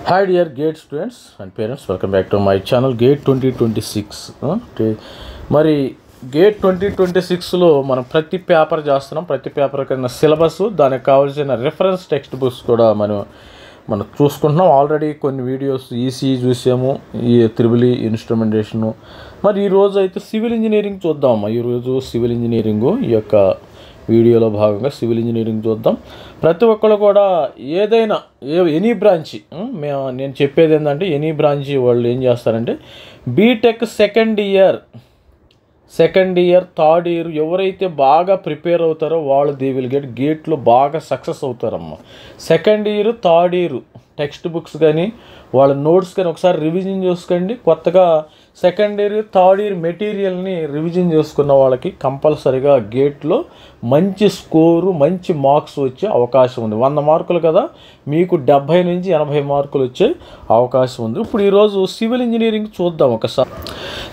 Hi dear GATE students and parents, welcome back to my channel GATE 2026. మరి GATE 2026లో మనం ప్రతి paper చేస్తున్నాం. ప్రతి పేపర్ కింద సిలబస్, దానికి కావాల్సిన రిఫరెన్స్ టెక్స్ట్ బుక్స్ కూడా మనం చూసుకుంటున్నాం. ఆల్రెడీ కొన్ని వీడియోస్ ఈసీ చూసాము, ఈ త్రిబుల్ ఇన్స్ట్రుమెంటేషను. మరి ఈరోజు అయితే సివిల్ ఇంజనీరింగ్ చూద్దాం. ఈరోజు సివిల్ ఇంజనీరింగు ఈ యొక్క వీడియోలో భాగంగా సివిల్ ఇంజనీరింగ్ చూద్దాం. ప్రతి ఒక్కళ్ళు కూడా ఏదైనా ఎనీ బ్రాంచ్, నేను చెప్పేది ఏంటంటే ఎనీ బ్రాంచ్ వాళ్ళు ఏం చేస్తారంటే BTech second year, third year ఎవరైతే బాగా ప్రిపేర్ అవుతారో వాళ్ళు దే విల్ గేట్లో బాగా సక్సెస్ అవుతారమ్మా. Second year, third year text books కానీ వాళ్ళ నోట్స్ కానీ ఒకసారి రివిజన్ చేసుకోండి. కొత్తగా సెకండ్ ఇయర్, థర్డ్ ఇయర్ మెటీరియల్ని రివిజన్ చేసుకున్న వాళ్ళకి కంపల్సరీగా గేట్లో మంచి స్కోరు, మంచి మార్క్స్ వచ్చే అవకాశం ఉంది. 100 మార్కులు కదా, మీకు 70 నుంచి 80 మార్కులు వచ్చే అవకాశం ఉంది. ఇప్పుడు ఈరోజు సివిల్ ఇంజనీరింగ్ చూద్దాం ఒకసారి.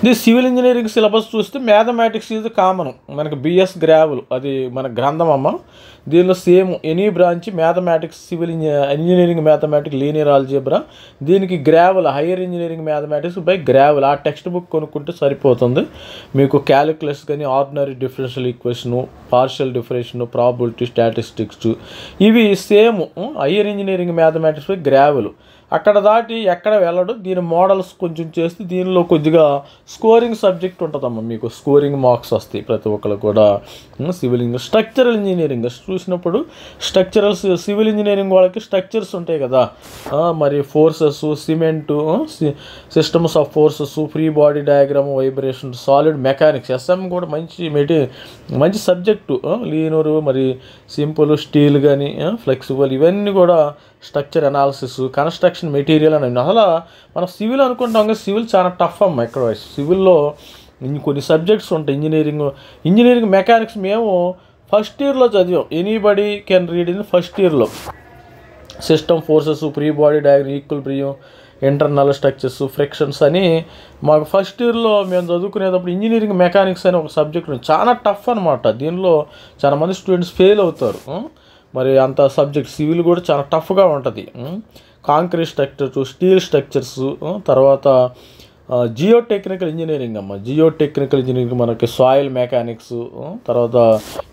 ది సివిల్ ఇంజనీరింగ్ సిలబస్ చూస్తే మ్యాథమెటిక్స్ ఇది కామన్, మనకి బిఎస్ గ్రావెల్ అది మన గ్రంథం అమ్మ. దీనిలో same any branch mathematics, civil engineering mathematics, linear algebra, దీనికి Grewal higher engineering mathematics by Grewal ఆ టెక్స్ట్ బుక్ కొనుక్కుంటే సరిపోతుంది. మీకు క్యాలిక్యులస్ కానీ, ordinary differential equation, partial differentiation, probability, statistics ఇవి same higher engineering mathematics by Grewal. అక్కడ దాటి ఎక్కడ వెళ్ళడు. దీని మోడల్స్ కొంచెం చేస్తే దీనిలో కొద్దిగా స్కోరింగ్ సబ్జెక్ట్ ఉంటుందమ్మా, మీకు స్కోరింగ్ మార్క్స్ వస్తాయి ప్రతి ఒక్కరు కూడా. సివిల్ ఇంజనీరింగ్, స్ట్రక్చరల్ ఇంజనీరింగ్ చూసినప్పుడు స్ట్రక్చరల్స్, సివిల్ ఇంజనీరింగ్ వాళ్ళకి స్ట్రక్చర్స్ ఉంటాయి కదా, మరి forces, cement, systems of forces, free body diagram, vibration, solid mechanics, SM కూడా మంచి సబ్జెక్టు. లీనరు, మరి సింపుల్, స్టీల్ కానీ, ఫ్లెక్సిబుల్, ఇవన్నీ కూడా స్ట్రక్చర్ అనాలిసిస్, కన్స్ట్రక్షన్ మెటీరియల్ అని. అసలు మనం సివిల్ అనుకుంటాం కానీ సివిల్ చాలా టఫ్ అమ్మ. ఇక్కడ సివిల్లో కొన్ని సబ్జెక్ట్స్ ఉంటాయి. ఇంజనీరింగ్ మెకానిక్స్ మేము ఫస్ట్ ఇయర్లో చదివాం. Anybody can read in first ఇయర్లో. System forces, free body diagram, equilibrium, internal structures, frictions అని మాకు ఫస్ట్ ఇయర్లో మేము చదువుకునేటప్పుడు ఇంజనీరింగ్ మెకానిక్స్ అని ఒక సబ్జెక్ట్ చాలా టఫ్ అనమాట. దీనిలో చాలామంది స్టూడెంట్స్ ఫెయిల్ అవుతారు. మరి అంత సబ్జెక్ట్ సివిల్ కూడా చాలా టఫ్గా ఉంటుంది. కాంక్రీట్ స్ట్రక్చర్స్, స్టీల్ స్ట్రక్చర్స్, తర్వాత జియోటెక్నికల్ ఇంజనీరింగ్ అమ్మ. జియోటెక్నికల్ ఇంజనీరింగ్ మనకి సాయిల్ మెకానిక్స్, తర్వాత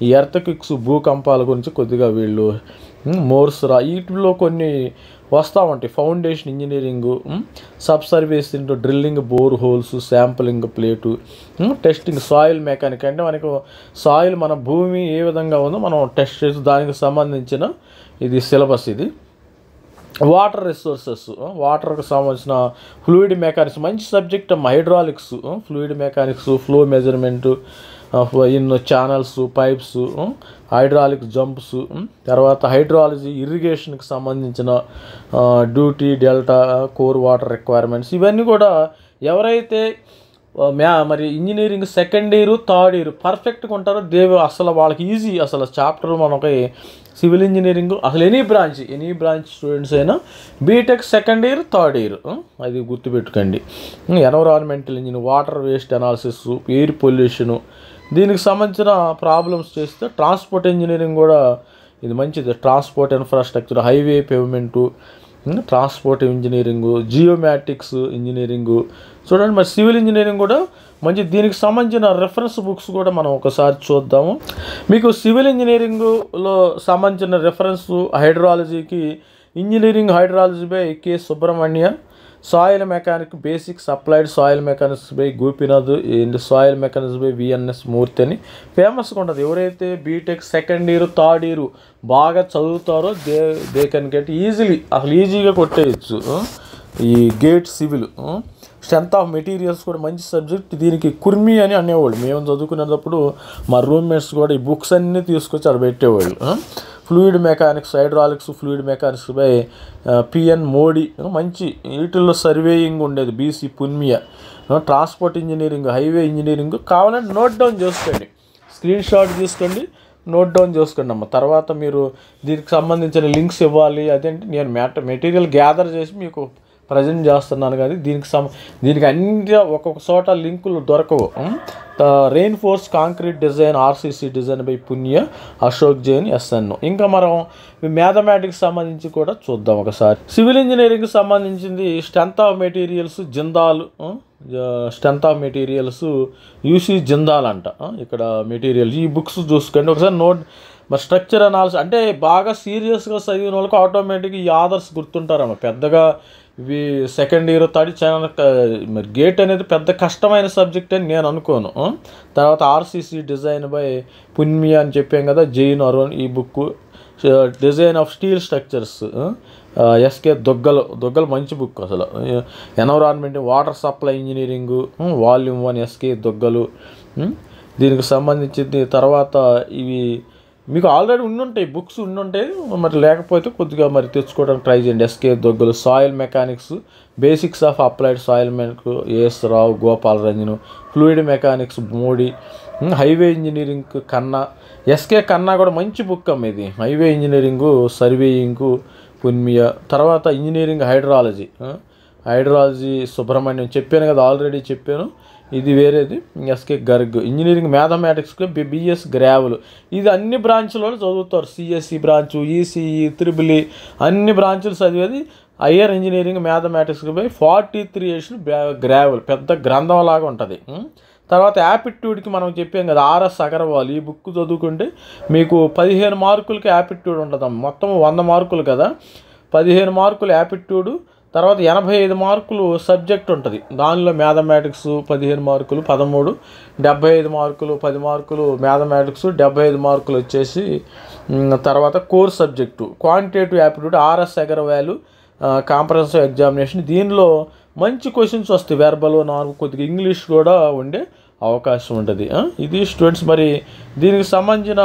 ఈ ఎర్త్క్విక్స్, భూకంపాల గురించి కొద్దిగా వీళ్ళు మోర్స్ వీటిలో కొన్ని వస్తూ ఉంటాయి. Foundation engineering, sub service into drilling, bore holes, sampling plate, testing, soil mechanic అంటే మనకు సాయిల్ మన భూమి ఏ విధంగా ఉందో మనం టెస్ట్ చేసి దానికి సంబంధించిన ఇది సిలబస్. ఇది వాటర్ రిసోర్సెస్, వాటర్కి సంబంధించిన ఫ్లూయిడ్ మెకానిక్స్ మంచి సబ్జెక్ట్ అమ్మ. Hydraulics, fluid mechanics, flow measurement in channels, pipes, hydraulic jumps, తర్వాత హైడ్రాలజీ, ఇరిగేషన్కి సంబంధించిన duty, delta, core water requirements, ఇవన్నీ కూడా ఎవరైతే మరి engineering second year, third year పర్ఫెక్ట్గా ఉంటారో అసలు వాళ్ళకి ఈజీ. అసలు చాప్టర్ మనకి సివిల్ ఇంజనీరింగ్ అసలు ఎనీ బ్రాంచ్ స్టూడెంట్స్ అయినా BTech second year, third year అది గుర్తుపెట్టుకోండి. Environmental engineering, water waste analysis, air pollution, దీనికి సంబంధించిన ప్రాబ్లమ్స్ చేస్తే ట్రాన్స్పోర్ట్ ఇంజనీరింగ్ కూడా ఇది మంచిది. Transport infrastructure, highway pavement, transport engineering, geomatics engineering చూడండి. మరి సివిల్ ఇంజనీరింగ్ కూడా మంచి. దీనికి సంబంధించిన రెఫరెన్స్ బుక్స్ కూడా మనం ఒకసారి చూద్దాము. మీకు సివిల్ ఇంజనీరింగ్లో సంబంధించిన రెఫరెన్స్ హైడ్రాలజీకి engineering hydrology by K Subrahmanyan, soil mechanic basics applied soil mechanics by Gopinath and soil mechanics by V N S Murthy అని ఫేమస్గా ఉంటుంది. ఎవరైతే B Tech second year, third year బాగా చదువుతారో దే కెన్ గెట్ ఈజీగా కొట్టేయచ్చు ఈ GATE civil. Strength of materials కూడా మంచి సబ్జెక్ట్. దీనికి కుర్మి అని అనేవాళ్ళు. మేము చదువుకునేటప్పుడు మా రూమ్మేట్స్ కూడా ఈ బుక్స్ అన్నీ తీసుకొచ్చి అక్కడ పెట్టేవాళ్ళు. Fluid mechanics, hydraulics, fluid mechanics by P N Modi మంచి. వీటిల్లో సర్వేయింగ్ ఉండేది B C Punmia. Transport engineering, highway engineering కావాలంటే నోట్ డౌన్ చేసుకోండి, స్క్రీన్ షాట్ తీసుకోండి, నోట్ డౌన్ చేసుకోండి అమ్మ. తర్వాత మీరు దీనికి సంబంధించిన లింక్స్ ఇవ్వాలి. అదేంటి నేను మెటీరియల్ గ్యాదర్ చేసి మీకు ప్రజెంట్ చేస్తున్నాను. కానీ దీనికి అన్ని ఒక్కొక్క చోట లింకులు దొరకవు. Reinforce concrete design RCC design by పుణ్య అశోక్ జైన్ ఎస్ఎన్. ఇంకా మనం మ్యాథమెటిక్స్ సంబంధించి కూడా చూద్దాం ఒకసారి. సివిల్ ఇంజనీరింగ్కి సంబంధించింది strength of materials Jindal, strength of materials UC Jindal అంట. ఇక్కడ మెటీరియల్స్ ఈ బుక్స్ చూసుకోండి ఒకసారి. నోట్ మరి స్ట్రక్చర్ అనాలిసిస్ అంటే బాగా సీరియస్గా చదివిన వాళ్ళకి ఆటోమేటిక్గా ఈ ఆథర్స్ గుర్తుంటారమ్మ. పెద్దగా ఇవి సెకండ్ ఇయర్ థర్డ్ ఛానల్ మరి గేట్ అనేది పెద్ద కష్టమైన సబ్జెక్ట్ అని నేను అనుకోను. తర్వాత ఆర్సీసీ డిజైన్ బై పుణ్య అని చెప్పాం కదా, జైన్ అరుణ్. ఈ book design of steel structures S K Duggal మంచి బుక్ అసలు. Environment water supply engineering volume 1 S K Duggal దీనికి సంబంధించింది. తర్వాత ఇవి మీకు ఆల్రెడీ ఉండుంటాయి బుక్స్ ఉండుంటాయి, మరి లేకపోతే కొద్దిగా మరి తెచ్చుకోవడానికి ట్రై చేయండి. S K Duggal soil mechanics basics of applied soil mechanics A S Rao Gopal Ranjan. Fluid mechanics Modi. Highway engineering కన్నా ఎస్కే కన్నా కూడా మంచి బుక్ అమ్మ ఇది. హైవే ఇంజనీరింగు సర్వేయింగు పుణ్య. తర్వాత ఇంజనీరింగ్ హైడ్రాలజీ సుబ్రహ్మణ్యం చెప్పాను కదా, ఆల్రెడీ చెప్పాను. ఇది వేరేది ఎస్కే గర్గ్. ఇంజనీరింగ్ మ్యాథమెటిక్స్లో బిఎస్ గ్రావెల్. ఇది అన్ని బ్రాంచ్లలో చదువుతారు. సిఎస్సి బ్రాంచు, ఈసీఈ, త్రిబుల్ అన్ని బ్రాంచులు చదివేది. హయ్యర్ ఇంజనీరింగ్ మ్యాథమెటిక్స్కి పోయి 43 years గ్రావెల్ పెద్ద గ్రంథం లాగా ఉంటుంది. తర్వాత యాప్టిట్యూడ్కి మనం చెప్పాం కదా, ఆర్ఎస్ అగర్వాల్. ఈ బుక్ చదువుకుంటే మీకు 15 మార్కులకి యాప్టిట్యూడ్ ఉంటుంది. మొత్తం 100 మార్కులు కదా, 15 మార్కులు యాప్టిట్యూడ్. తర్వాత 85 మార్కులు సబ్జెక్ట్ ఉంటుంది. దానిలో మ్యాథమెటిక్స్ 15 మార్కులు 13, 75 మార్కులు 10 మార్కులు మ్యాథమెటిక్స్, 75 మార్కులు వచ్చేసి తర్వాత core subject quantitative aptitude RS Agarwal comprehensive examination. దీనిలో మంచి క్వశ్చన్స్ వస్తాయి. వెర్బల్ నార్మల్ కొద్దిగా ఇంగ్లీష్ కూడా ఉండే అవకాశం ఉంటుంది. ఇది స్టూడెంట్స్ మరి దీనికి సంబంధించిన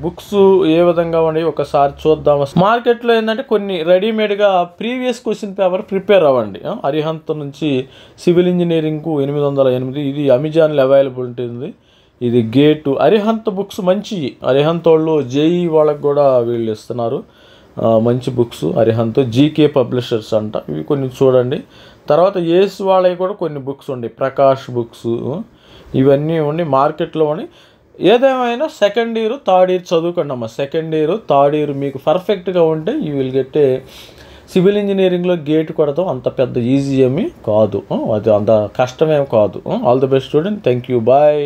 బుక్స్ ఏ విధంగా ఉన్నాయి ఒకసారి చూద్దాం. మార్కెట్లో ఏంటంటే కొన్ని రెడీమేడ్గా ప్రీవియస్ క్వశ్చన్ పేపర్ ప్రిపేర్ అవ్వండి. అరిహంత్ నుంచి సివిల్ ఇంజనీరింగ్కు 808 ఇది అమెజాన్లో అవైలబుల్ ఉంటుంది. ఇది గేటు అరిహంత్ బుక్స్ మంచి. అరిహంత్ వాళ్ళు జేఈ వాళ్ళకి కూడా వీళ్ళు ఇస్తున్నారు మంచి బుక్స్. అరిహంత్ జీకే పబ్లిషర్స్ అంట. ఇవి కొన్ని చూడండి. తర్వాత ఏస్ వాళ్ళవి కూడా కొన్ని బుక్స్ ఉన్నాయి, ప్రకాష్ బుక్స్. ఇవన్నీ ఉండి మార్కెట్లో ఉండి. ఏదేమైనా సెకండ్ ఇయర్ థర్డ్ ఇయర్ చదువుకోండి అమ్మ. సెకండ్ ఇయర్ థర్డ్ ఇయర్ మీకు పర్ఫెక్ట్గా ఉంటే you will get a civil ఇంజనీరింగ్లో గేట్ కొడతాం. అంత పెద్ద ఈజీ ఏమీ కాదు, అది అంత కష్టమేమి కాదు. All the best student. Thank you, bye.